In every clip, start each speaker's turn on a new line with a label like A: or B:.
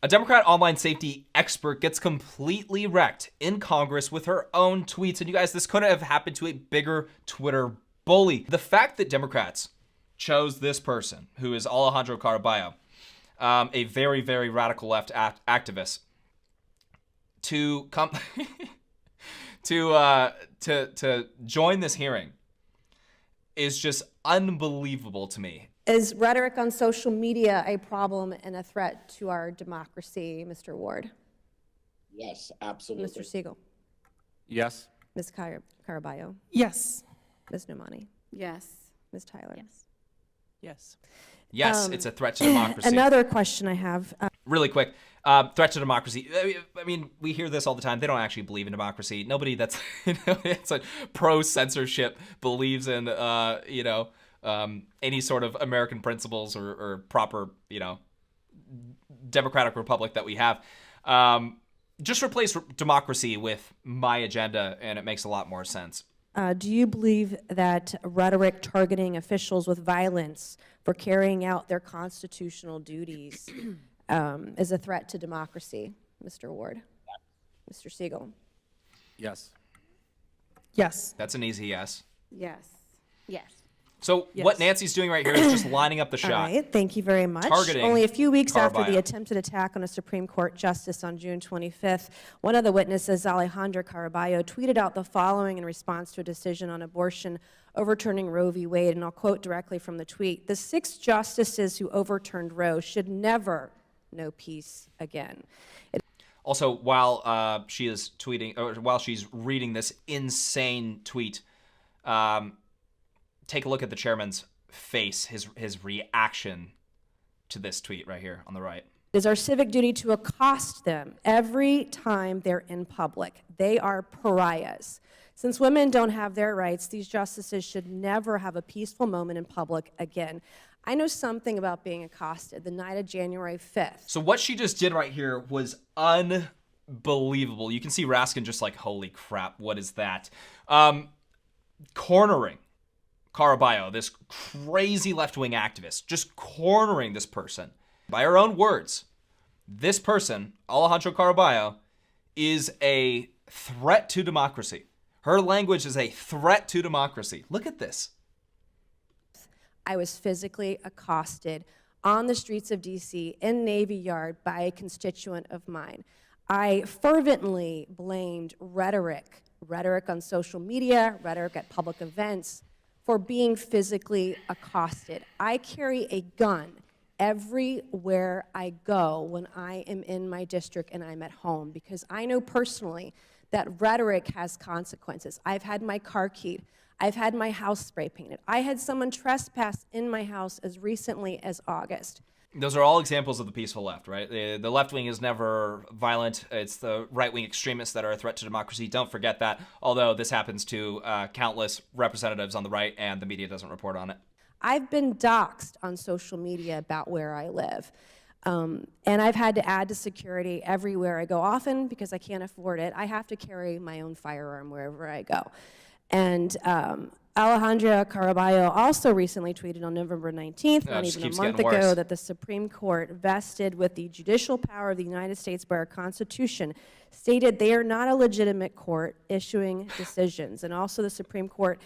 A: A Democrat online safety expert gets completely wrecked in Congress with her own tweets. And you guys, this couldn't have happened to a bigger Twitter bully. The fact that Democrats chose this person, who is Alejandro Caraballo, a very, very radical left activist, to come to join this hearing is just unbelievable to me.
B: Is rhetoric on social media a problem and a threat to our democracy, Mr. Ward?
C: Yes, absolutely.
B: Mr. Siegel?
D: Yes.
B: Ms. Caraballo?
E: Yes.
B: Ms. Nomani?
F: Yes.
B: Ms. Tyler?
F: Yes.
E: Yes.
A: Yes, it's a threat to democracy.
B: Another question I have.
A: Really quick, threat to democracy. I mean, we hear this all the time. They don't actually believe in democracy. Nobody that's it's like pro-censorship believes in any sort of American principles or proper democratic republic that we have. Just replace democracy with my agenda, and it makes a lot more sense.
B: Do you believe that rhetoric targeting officials with violence for carrying out their constitutional duties is a threat to democracy, Mr. Ward? Mr. Siegel?
D: Yes.
E: Yes.
A: That's an easy yes.
F: Yes. Yes.
A: So
B: Yes.
A: what Nancy's doing right here is just lining up the shot.
B: All right, thank you very much.
A: Targeting
B: Only a few weeks after
A: Caraballo.
B: the attempted attack on a Supreme Court justice on June 25th, one of the witnesses, Alejandro Caraballo, tweeted out the following in response to a decision on abortion overturning Roe v. Wade, and I'll quote directly from the tweet: "The 6 justices who overturned Roe should never know peace again."
A: Also, while she is tweeting, or while she's reading this insane tweet, take a look at the chairman's face, his reaction to this tweet right here on the right.
B: It is our civic duty to accost them every time they're in public. They are pariahs. Since women don't have their rights, these justices should never have a peaceful moment in public again. I know something about being accosted the night of January 5th.
A: So what she just did right here was unbelievable. You can see Raskin just like, holy crap, what is that? Cornering Caraballo, this crazy left-wing activist, just cornering this person. By her own words, this person, Alejandro Caraballo, is a threat to democracy. Her language is a threat to democracy. Look at this.
B: I was physically accosted on the streets of D.C. in Navy Yard by a constituent of mine. I fervently blamed rhetoric on social media, rhetoric at public events, for being physically accosted. I carry a gun everywhere I go when I am in my district and I'm at home, because I know personally that rhetoric has consequences. I've had my car keyed. I've had my house spray painted. I had someone trespass in my house as recently as August.
A: Those are all examples of the peaceful left, right? The left wing is never violent. It's the right wing extremists that are a threat to democracy. Don't forget that, although this happens to countless representatives on the right, and the media doesn't report on it.
B: I've been doxxed on social media about where I live. And I've had to add to security everywhere I go. Often, because I can't afford it, I have to carry my own firearm wherever I go. And Alejandro Caraballo also recently tweeted on November 19th, not even a month ago, that the Supreme Court, vested with the judicial power of the United States by our Constitution, stated they are not a legitimate court issuing decisions. And also the Supreme Court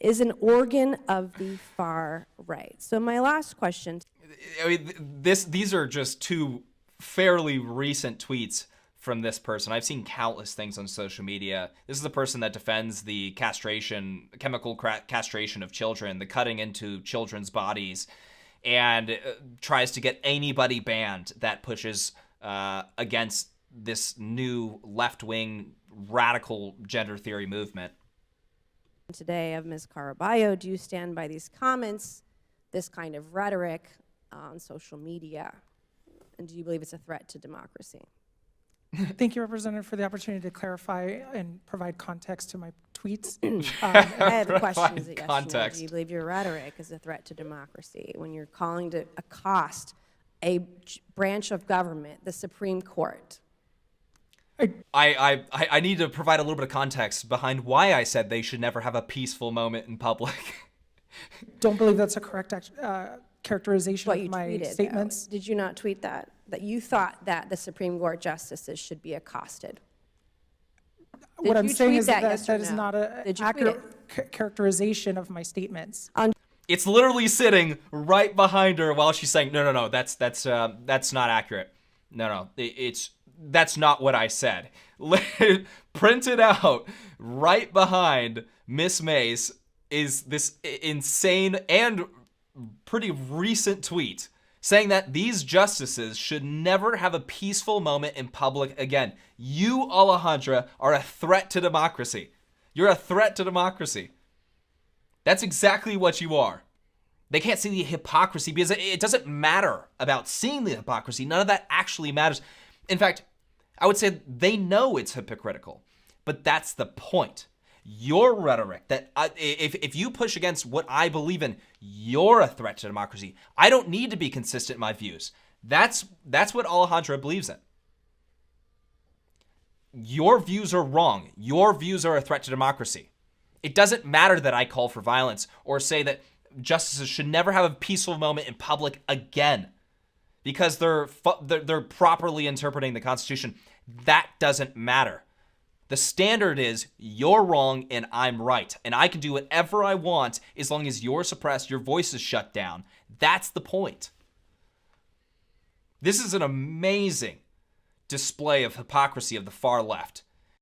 B: is an organ of the far right. So my last question.
A: I mean, these are just two fairly recent tweets from this person. I've seen countless things on social media. This is the person that defends the chemical castration of children, the cutting into children's bodies, and tries to get anybody banned that pushes against this new left-wing radical gender theory movement.
B: Today of Ms. Caraballo, do you stand by these comments, this kind of rhetoric on social media, and do you believe it's a threat to democracy?
E: Thank you, Representative, for the opportunity to clarify and provide context to my tweets.
B: I had the question, is it yes or no?
A: Context.
B: Do you believe your rhetoric is a threat to democracy when you're calling to accost a branch of government, the Supreme Court?
A: I need to provide a little bit of context behind why I said they should never have a peaceful moment in public.
E: Don't believe that's a correct characterization
B: What
E: of
B: you
E: my
B: tweeted, though.
E: statements.
B: Did you not tweet that? That you thought that the Supreme Court justices should be accosted?
E: What I'm
B: you
E: saying
B: tweet
E: is
B: that,
E: that
B: yes or
E: that is
B: no?
E: not an
B: Did you tweet
E: accurate characterization of my statements.
A: It's literally sitting right behind her while she's saying, no, that's not accurate. No, that's not what I said. Printed out right behind Miss Mace is this insane and pretty recent tweet saying that these justices should never have a peaceful moment in public again. You, Alejandra, are a threat to democracy. You're a threat to democracy. That's exactly what you are. They can't see the hypocrisy because it doesn't matter about seeing the hypocrisy. None of that actually matters. In fact, I would say they know it's hypocritical, but that's the point. Your rhetoric, that if you push against what I believe in, you're a threat to democracy. I don't need to be consistent in my views. That's what Alejandra believes in. Your views are wrong. Your views are a threat to democracy. It doesn't matter that I call for violence or say that justices should never have a peaceful moment in public again because they're properly interpreting the Constitution. That doesn't matter. The standard is you're wrong and I'm right. And I can do whatever I want as long as you're suppressed, your voice is shut down. That's the point. This is an amazing display of hypocrisy of the far left.